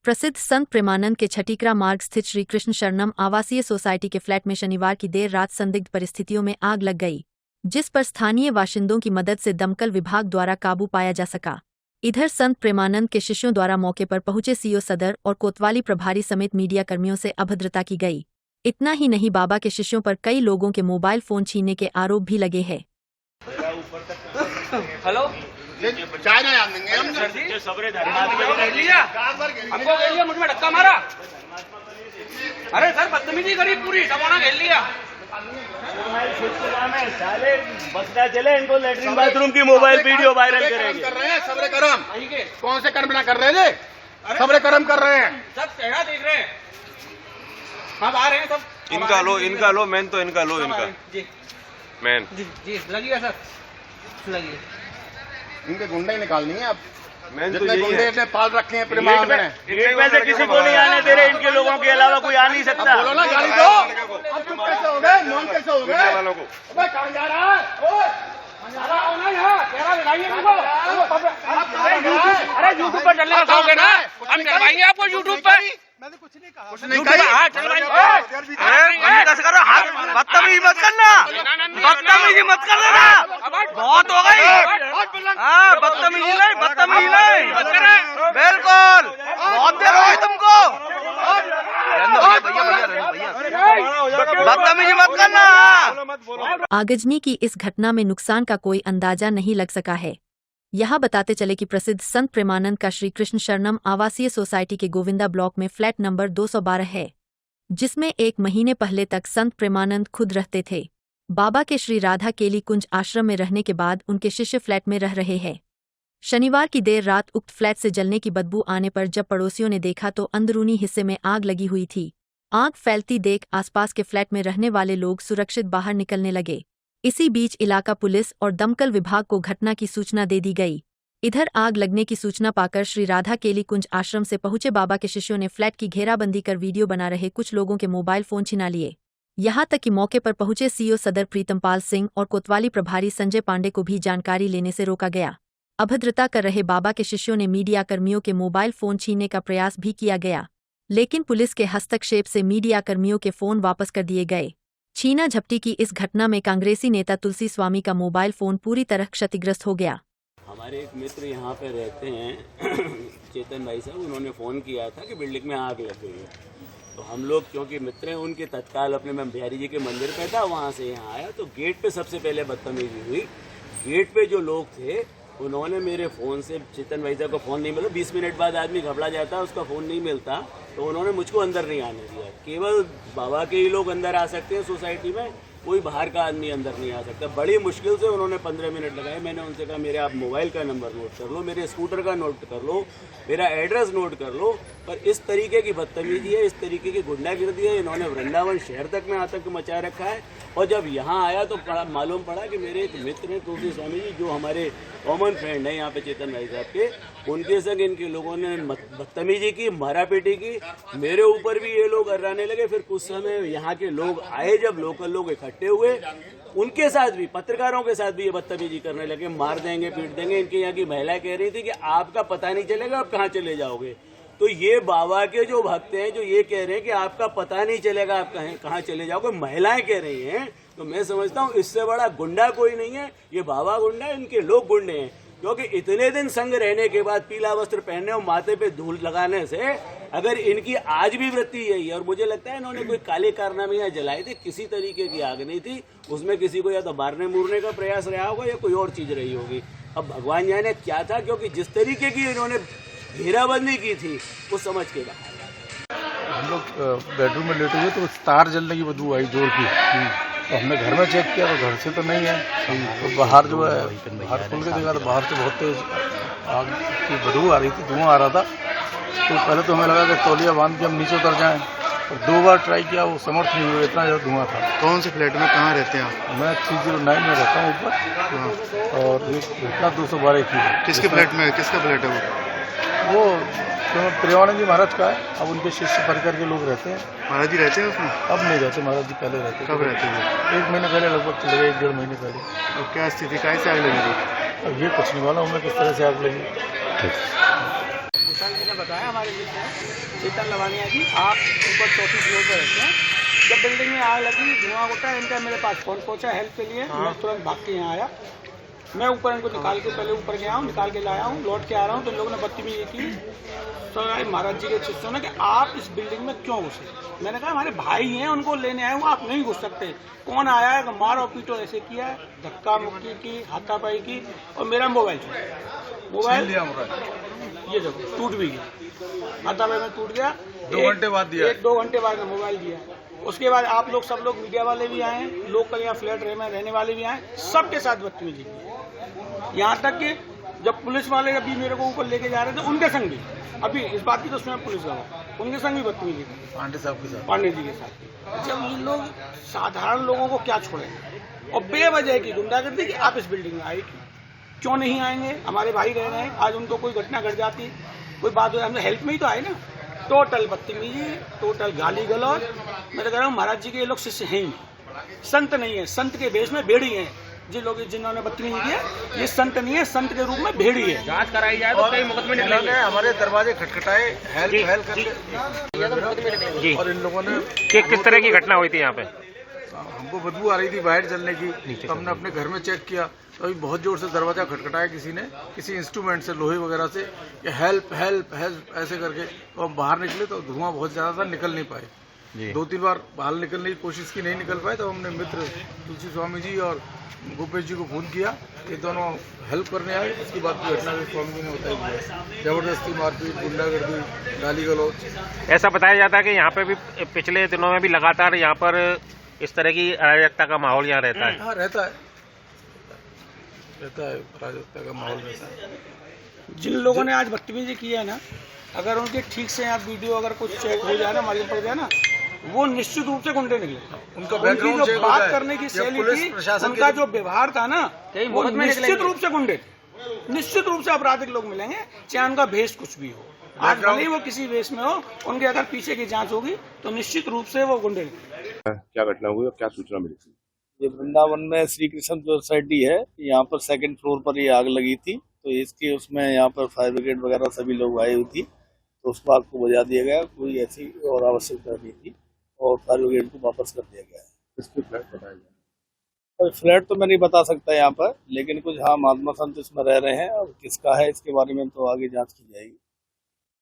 प्रसिद्ध संत प्रेमानंद के छठीकरा मार्ग स्थित श्री कृष्ण शरणम आवासीय सोसाइटी के फ्लैट में शनिवार की देर रात संदिग्ध परिस्थितियों में आग लग गई, जिस पर स्थानीय बाशिंदों की मदद से दमकल विभाग द्वारा काबू पाया जा सका। इधर संत प्रेमानंद के शिष्यों द्वारा मौके पर पहुंचे सीओ सदर और कोतवाली प्रभारी समेत मीडिया कर्मियों से अभद्रता की गई। इतना ही नहीं, बाबा के शिष्यों पर कई लोगों के मोबाइल फोन छीनने के आरोप भी लगे हैं। हेलो, चाय ना याद देंगे हम सर जी, हमको घेर लिया, मुझ में धक्का मारा। अरे सर, बदतमीजी करी पूरी, टमाना घेर लिया। साले बसना चले, इनको लेटरिन बाथरूम की मोबाइल वीडियो वायरल करेंगे। कर रहे हैं सबरे कर्म। कौन से कर्म ना कर रहे थे? सबरे कर्म कर रहे हैं। सब चेहरा देख रहे हैं, हम आ रहे हैं सब। इनका लो मैन, तो इनका लो, इनका जी मैन जी लगिए सर, लगिए। इनके गुंडे निकालनी है अब। मैन तो जितने यही गुंडे है। इतने पाल रखे हैं प्रेमानंद ने। गेट में से किसी को नहीं आने दे रहे, इनके लोगों के अलावा कोई आ नहीं सकता। बोलो ना गाड़ी दो। अब चुप कैसे हो गए? मौन कैसे हो गए? वालों को अबे कहाँ जा रहा है? ओए, कहाँ जा रहा है? ना यहाँ चेहरा दिखाइए हमको। अरे यूट्यूब पर चलने का शौक है ना, हम चलवाएंगे आपको यूट्यूब पर। कुछ नहीं कही। हाँ चलवाएंगे। बदतमीजी मत करना, बदतमीजी मत कर देना, बहुत हो गई। हाँ, बदतमीजी नहीं, बदतमीजी नहीं, बिल्कुल बहुत देर हो गई तुमको। बदतमीजी मत करना। आगजनी की इस घटना में नुकसान का कोई अंदाजा नहीं लग सका है। यहाँ बताते चले कि प्रसिद्ध संत प्रेमानंद का श्री कृष्ण शरणम आवासीय सोसाइटी के गोविंदा ब्लॉक में फ्लैट नंबर 212 है, जिसमें 1 महीने पहले तक संत प्रेमानंद खुद रहते थे। बाबा के श्री राधा केली कुंज आश्रम में रहने के बाद उनके शिष्य फ्लैट में रह रहे हैं। शनिवार की देर रात उक्त फ्लैट से जलने की बदबू आने पर जब पड़ोसियों ने देखा तो अंदरूनी हिस्से में आग लगी हुई थी। आग फैलती देख आसपास के फ्लैट में रहने वाले लोग सुरक्षित बाहर निकलने लगे। इसी बीच इलाका पुलिस और दमकल विभाग को घटना की सूचना दे दी गई। इधर आग लगने की सूचना पाकर श्री राधा केली कुंज आश्रम से पहुंचे बाबा के शिष्यों ने फ्लैट की घेराबंदी कर वीडियो बना रहे कुछ लोगों के मोबाइल फोन छिना लिए। यहां तक कि मौके पर पहुंचे सीओ सदर प्रीतमपाल सिंह और कोतवाली प्रभारी संजय पांडे को भी जानकारी लेने से रोका गया। अभद्रता कर रहे बाबा के शिष्यों ने मीडिया कर्मियों के मोबाइल फोन छीनने का प्रयास भी किया गया, लेकिन पुलिस के हस्तक्षेप से मीडिया कर्मियों के फोन वापस कर दिए गए। छीना झपटी की इस घटना में कांग्रेसी नेता तुलसी स्वामी का मोबाइल फोन पूरी तरह क्षतिग्रस्त हो गया। हमारे एक मित्र यहाँ पे रहते हैं चेतन भाई साहब, उन्होंने फ़ोन किया था कि बिल्डिंग में आग लग गई है। तो हम लोग क्योंकि मित्र हैं उनके, तत्काल अपने मैं बिहारी जी के मंदिर पे था, वहाँ से यहाँ आया तो गेट पे सबसे पहले बदतमीजी हुई। गेट पे जो लोग थे उन्होंने मेरे फ़ोन से, चेतन भाई साहब का फ़ोन नहीं मिला, 20 मिनट बाद आदमी घबरा जाता है, उसका फ़ोन नहीं मिलता, तो उन्होंने मुझको अंदर नहीं आने दिया। केवल बाबा के ही लोग अंदर आ सकते हैं सोसाइटी में, कोई बाहर का आदमी अंदर नहीं आ सकता। बड़ी मुश्किल से उन्होंने 15 मिनट लगाए। मैंने उनसे कहा मेरे आप मोबाइल का नंबर नोट कर लो, मेरे स्कूटर का नोट कर लो, मेरा एड्रेस नोट कर लो, पर इस तरीके की बदतमीजी है, इस तरीके की गुंडागिर्दी है। इन्होंने वृंदावन शहर तक में आतंक मचा रखा है। और जब यहाँ आया तो मालूम पड़ा कि मेरे एक मित्र हैं तुलसी स्वामी जी, जो हमारे कॉमन फ्रेंड हैं यहाँ पे चेतन भाई साहब के, उनके संग इनके लोगों ने बदतमीजी की, मारा पीटी की। मेरे ऊपर भी ये लोग अर्राने लगे। फिर कुछ समय यहाँ के लोग आए, जब लोकल लोग इकट्ठे हुए, उनके साथ भी, पत्रकारों के साथ भी ये बदतमीजी करने लगे, मार देंगे, पीट देंगे। इनके यहाँ की महिला कह रही थी कि आपका पता नहीं चलेगा, आप कहाँ चले जाओगे। तो ये बाबा के जो भक्त हैं जो ये कह रहे हैं कि आपका पता नहीं चलेगा, आप कहाँ चले जाओगे, महिलाएं कह रही हैं। तो मैं समझता हूँ इससे बड़ा गुंडा कोई नहीं है। ये बाबा गुंडा है, इनके लोग गुंडे हैं। क्योंकि इतने दिन संग रहने के बाद पीला वस्त्र पहनने और माथे पे धूल लगाने से अगर इनकी आज भी वृत्ति यही है, और मुझे लगता है इन्होंने कोई काले कारनामे यहाँ जलाए थे, किसी तरीके की आग नहीं थी उसमें, किसी को या तो मारने मूरने का प्रयास रहा होगा या कोई और चीज रही होगी। अब भगवान जाने क्या था, क्योंकि जिस तरीके की इन्होंने घेराबंदी की थी वो समझ के बाहर। हम लोग बेडरूम में लेटे हुए तो तार जलने की बदबू आई जोर की। तो हमने घर में चेक किया तो घर से तो नहीं है। तो बाहर जो है, बाहर खोल के देखा तो बाहर से बहुत तेज आग की बदबू आ रही थी, धुआं आ रहा था। तो पहले तो हमें लगा कि तौलिया बांध के हम नीचे उतर जाएं, और 2 बार ट्राई किया, वो समर्थ नहीं हुए, इतना ज़्यादा धुआं था। कौन से फ्लैट में कहाँ रहते हैं आप? मैं 309 में रहता हूँ ऊपर, और ये घटना 212 की है। किसके फ्लैट में? किसका फ्लैट है वो प्रेमानंद जी महाराज का है। अब उनके शिष्य परिकर के लोग रहते हैं। महाराज जी रहते हैं उसमें? अब नहीं रहते, महाराज जी पहले रहते। कब रहते हैं? 1 महीने पहले लगभग चले गए, 1-1.5 महीने पहले। और क्या स्थिति, कैसे आग लगी? अब ये कुछ नहीं मालूम हमें किस तरह से आग लगी। विशाल जी ने बताया, हमारे मित्र हैं चेतन लवानिया जी, आप ऊपर 34 फ्लोर पर रहते हैं। जब बिल्डिंग में आग लगी, धुआं उठा, इनका मेरे पास फ़ोन पहुंचा हेल्प के लिए। मैं तुरंत भाग के यहाँ आया। मैं ऊपर इनको निकाल के पहले ऊपर गया हूँ, निकाल के लाया हूँ, लौट के आ रहा हूँ तो इन लोगों ने बदतमीजी की। तो महाराज जी के शिष्यों ने कि आप इस बिल्डिंग में क्यों घुसे। मैंने कहा हमारे भाई हैं, उनको लेने आए हूँ, आप नहीं घुस सकते। कौन आया है, मारो पीटो ऐसे किया, धक्का मुक्की की, हाथापाई की, और मेरा मोबाइल ये देखो टूट भी गया, हाथापाई में टूट गया। 2 घंटे बाद दिया, 1-2 घंटे बाद में मोबाइल दिया। उसके बाद आप लोग सब लोग मीडिया वाले भी आए, लोकल यहाँ फ्लैट रहने वाले भी आए, सबके साथ बदतमीजी की। यहाँ तक कि जब पुलिस वाले अभी मेरे को ऊपर लेके जा रहे थे, उनके संग भी, अभी इस बात की तो उसमें पुलिस गवाह, उनके संग भी बदतमीजी की, पांडे साहब के साथ, पांडे जी के साथ। जब ये लोग साधारण लोगों को क्या छोड़ेंगे और बेवजह की गुंडागर्दी कि आप इस बिल्डिंग में आए क्यों नहीं आएंगे, हमारे भाई रह रहे हैं, आज उनको कोई घटना घट जाती, कोई बात हो, हम हेल्प में ही तो आए ना। टोटल बदतमीजी, टोटल गाली गलौज। मैं तो कह रहा हूँ महाराज जी के ये लोग शिष्य हैं ही नहीं, संत नहीं है, संत के भेष में भेड़ी हैं। जिन लोग जिन्होंने बदतमीजी किया, ये संत नहीं है, संत के रूप में भेड़ी है। जांच कराई जाए तो कई मुकदमे निकलेंगे। हमारे दरवाजे खटखटाए, हेल्प करके, और इन लोगों ने किस तरह की घटना हुई थी यहाँ पे? हमको बदबू आ रही थी बाहर जलने की, तो हमने अपने घर में चेक किया तो अभी बहुत जोर से दरवाजा खटखटाया किसी ने, किसी इंस्ट्रूमेंट से, लोहे वगैरह से, कि हेल्प हेल्प हेल्प ऐसे करके। तो हम बाहर निकले तो धुआं बहुत ज्यादा था, निकल नहीं पाए। 2-3 बार बाहर निकलने की कोशिश की, नहीं निकल पाए। तो हमने मित्र तुलसी स्वामी जी और भूपेश जी को फोन किया, ये दोनों हेल्प करने आए। उसके बाद की घटना स्वामी जी ने बताई, जबरदस्ती मारपीट, गुंडागर्दी, गाली गलौज। ऐसा बताया जाता है कि यहाँ पे भी पिछले दिनों में भी लगातार यहाँ पर इस तरह की अराजकता का माहौल यहाँ रहता है। हाँ, रहता है अराजकता का माहौल रहता है। जिन लोगों ने आज बदतमीजी की है ना, अगर उनके ठीक से आप वीडियो अगर कुछ चेक हो जाए ना, मालूम पड़ जाए ना, वो निश्चित रूप से गुंडे निकले। उनका उनकी जो बात करने की शैली थी, उनका जो व्यवहार था ना, वो निश्चित रूप से गुंडे, निश्चित रूप से आपराधिक लोग मिलेंगे, चाहे उनका भेष कुछ भी हो। आज भले ही वो किसी वेश में हो, उनके अगर पीछे की जांच होगी तो निश्चित रूप से वो गुंडे निकलेंगे। क्या घटना हुई और क्या सूचना मिली थी? ये वृंदावन में श्री कृष्ण सोसाइटी है, यहाँ पर 2nd फ्लोर पर ये आग लगी थी। तो इसके उसमें यहाँ पर फायर ब्रिगेड वगैरह सभी लोग आए हुई थी, तो उसको आग को बुझा दिया गया। कोई ऐसी और आवश्यकता नहीं थी और फायर ब्रिगेड को वापस कर दिया गया है। किसके फ्लैट बताया गया? फ्लैट तो मैं नहीं बता सकता यहाँ पर, लेकिन कुछ हाँ महात्मा संत इसमें रह रहे हैं, और किसका है इसके बारे में तो आगे जांच की जाएगी।